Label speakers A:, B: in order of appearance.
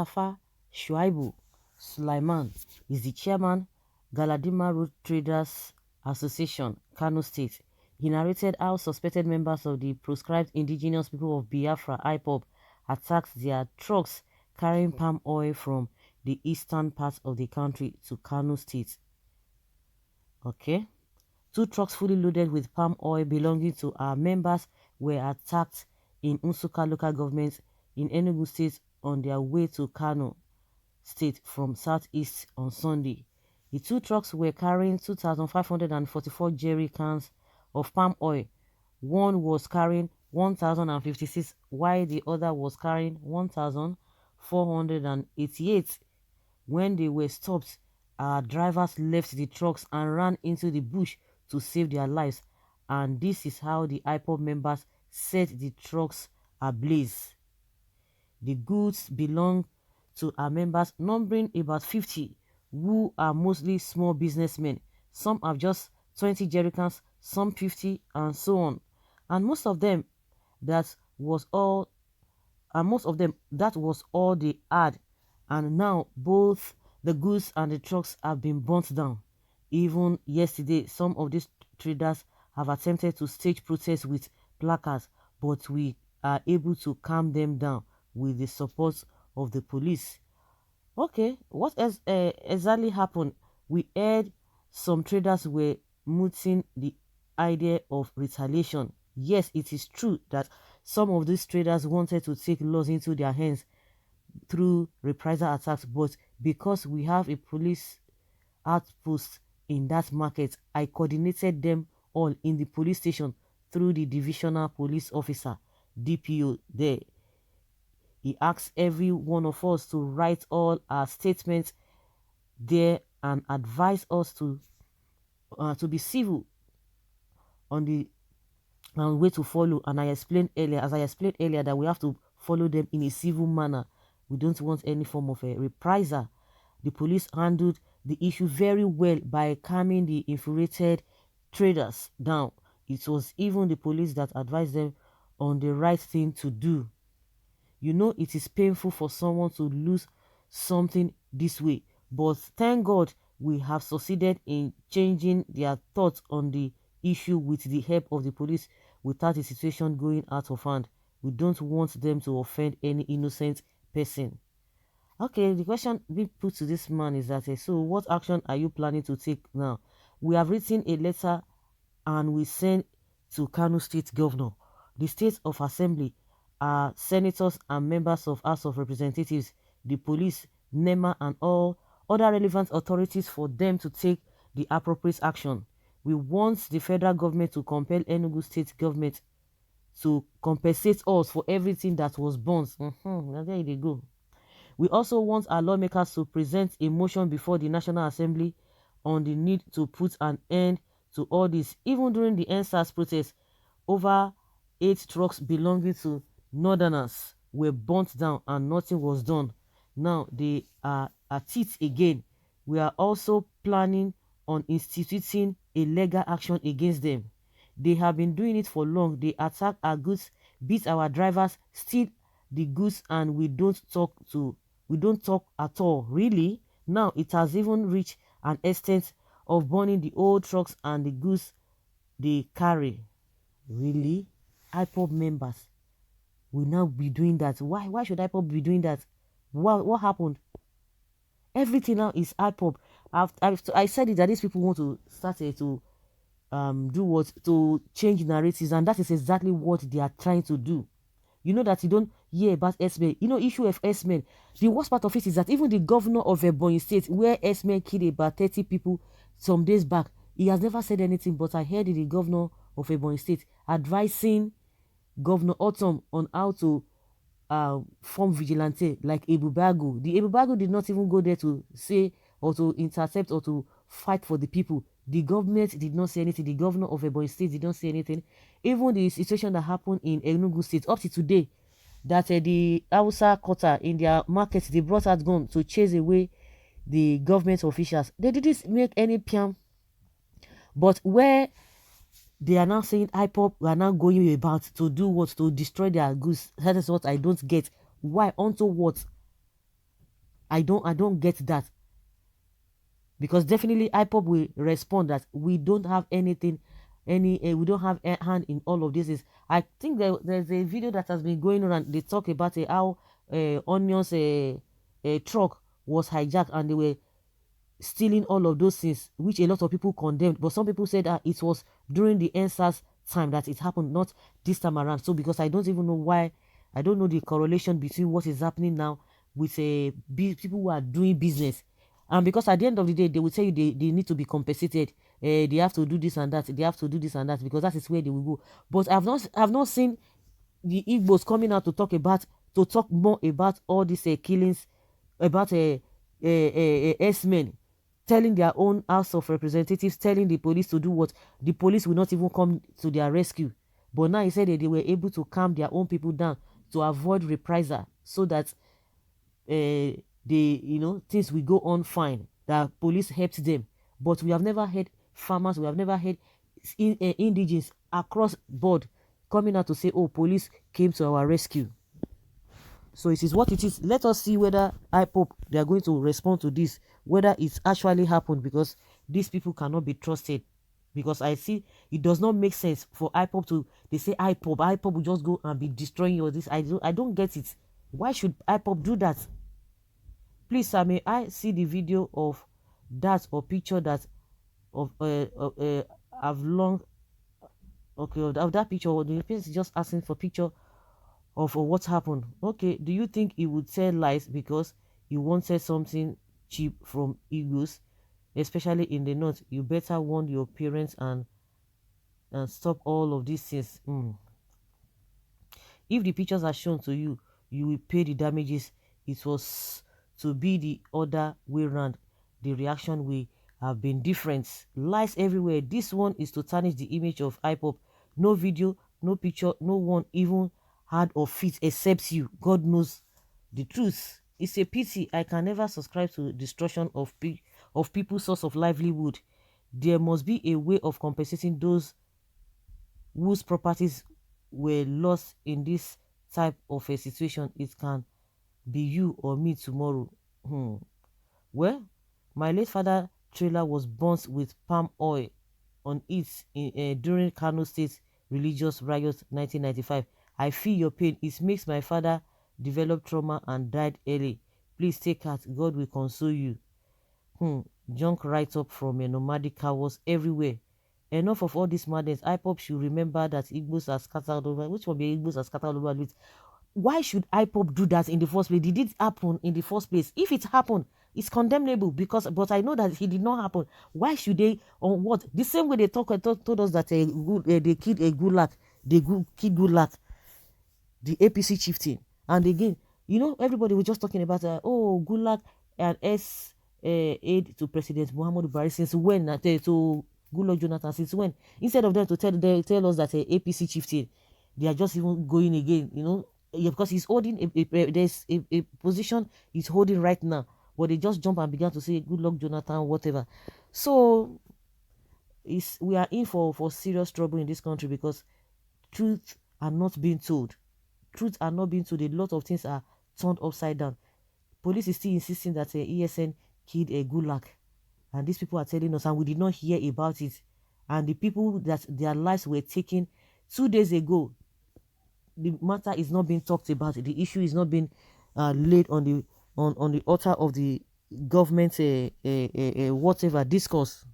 A: Mustapha Shuaibu Sulaiman is the chairman, Galadima Road Traders Association, Kano State. He narrated how suspected members of the proscribed indigenous people of Biafra, Ipob, attacked their trucks carrying palm oil from the eastern part of the country to Kano State. Okay. 2 trucks fully loaded with palm oil belonging to our members were attacked in Nsukka local government in Enugu State on their way to Kano State from southeast on Sunday. The 2 trucks were carrying 2,544 jerry cans of palm oil. One was carrying 1,056 while the other was carrying 1,488. When they were stopped, our drivers left the trucks and ran into the bush to save their lives, and this is how the Ipob members set the trucks ablaze. The goods belong to our members, numbering about 50, who are mostly small businessmen. Some have just 20 jerrycans, some 50, and so on. And most of them, that was all they had. And now both the goods and the trucks have been burnt down. Even yesterday, some of these traders have attempted to stage protests with placards, but we are able to calm them down with the support of the police. Okay, what exactly happened? We heard some traders were mooting the idea of retaliation. Yes, it is true that some of these traders wanted to take laws into their hands through reprisal attacks, but because we have a police outpost in that market, I coordinated them all in the police station through the divisional police officer, DPO there. He asked every one of us to write all our statements there and advise us to be civil on the way to follow. And I explained earlier, that we have to follow them in a civil manner. We don't want any form of a reprisal. The police handled the issue very well by calming the infuriated traders down. It was even the police that advised them on the right thing to do. You know, it is painful for someone to lose something this way, but thank God we have succeeded in changing their thoughts on the issue with the help of the police without the situation going out of hand. We don't want them to offend any innocent person. Okay, the question being put to this man is that, so what action are you planning to take now? We have written a letter and we sent to Kano State Governor, the State of Assembly, our senators and members of House of Representatives, the police, NEMA, and all other relevant authorities for them to take the appropriate action. We want the federal government to compel Enugu State government to compensate us for everything that was burnt. Now there they go. We also want our lawmakers to present a motion before the National Assembly on the need to put an end to all this. Even during the NSAS protest, over 8 trucks belonging to Northerners were burnt down and nothing was done. Now they are at it again. We are also planning on instituting a legal action against them. They have been doing it for long. They attack our goods, beat our drivers, steal the goods, and we don't talk at all. Really? Now it has even reached an extent of burning the old trucks and the goods they carry. Really? Ipob members will now be doing that. Why should Ipob be doing that? What happened? Everything now is Ipob. I said it that these people want to start to do what, to change narratives, and that is exactly what they are trying to do. You know that you don't hear about S-Men. You know, issue of S-Men. The worst part of it is that even the governor of Ebonyi State, where S-Men killed about 30 people some days back, he has never said anything. But I heard the governor of Ebonyi State advising Governor Autumn on how to form vigilante like Ebubago. The Ebubago did not even go there to say or to intercept or to fight for the people. The government did not say anything. The governor of Ebonyi State did not say anything. Even the situation that happened in Enugu State up to today, that the Hausa quarter in their market, they brought out gun to chase away the government officials. They didn't make any piam. But where they are now saying Ipob are now going about to do what? To destroy their goods. That is what I don't get. Why? Onto what? I don't get that, because definitely Ipob will respond that we don't have anything, we don't have a hand in all of this. Is I think there's a video that has been going around. They talk about how Onion's a truck was hijacked and they were stealing all of those things, which a lot of people condemned. But some people said that it was during the NSAS time that it happened, not this time around. So because I don't even know why, I don't know the correlation between what is happening now with people who are doing business. And because at the end of the day, they will tell you they need to be compensated. They have to do this and that. They have to do this and that because that is where they will go. But I've not seen the Igbos coming out to talk more about all these killings, about S-men, telling their own House of Representatives, telling the police to do what. The police will not even come to their rescue. But now he said that they were able to calm their own people down to avoid reprisal, so that things will go on fine. That police helped them. But we have never heard farmers, we have never heard indigenous across board coming out to say, oh, police came to our rescue. So it is what it is. Let us see whether Ipob, they are going to respond to this, whether it's actually happened, because these people cannot be trusted. Because I see it does not make sense for Ipob to, they say Ipob will just go and be destroying your this. I don't get it. Why should Ipob do that? Please, sir, may I see the video of that or picture that of I've long, okay, of that picture? Or the person is just asking for picture of what happened. Okay, do you think he would tell lies because he wanted something cheap from Eagles, especially in the north? You better warn your parents and stop all of these things. If the pictures are shown to you, you will pay the damages. It was to be the other way around. The reaction will have been different. Lies everywhere. This one is to tarnish the image of Ipob. No video, no picture, no one even heard of it except you. God knows the truth. It's a pity I can never subscribe to destruction of people's source of livelihood. There must be a way of compensating those whose properties were lost in this type of a situation. It can be you or me tomorrow. Well, my late father trailer was burnt with palm oil on it during Kano State religious riots 1995. I feel your pain. It makes my father develop trauma and died early. Please take heart. God will console you. Junk write-up from a nomadic cows everywhere. Enough of all this madness. Ipob should remember that Igbos are scattered over. Which one be Igbos are scattered over with? Why should Ipob do that in the first place? Did it happen in the first place? If it happened, it's condemnable, but I know that it did not happen. Why should they, on what? The same way they told us that they killed a Gulag, they killed Gulag, the APC chieftain. And again, everybody was just talking about, Gulag and aid to President Muhammadu Buhari since when? To Goodluck Jonathan since when? Instead of them to tell us that APC chieftain, they are just even going again, because he's holding there's a position he's holding right now, but they just jump and began to say good luck Jonathan, whatever. So we are in for serious trouble in this country, because truth are not being told. Truth are not being told. A lot of things are turned upside down. Police is still insisting that ESN killed a Gulag, and these people are telling us, and we did not hear about it. And the people that their lives were taken 2 days ago, the matter is not being talked about. The issue is not being laid on the altar of the government whatever discourse.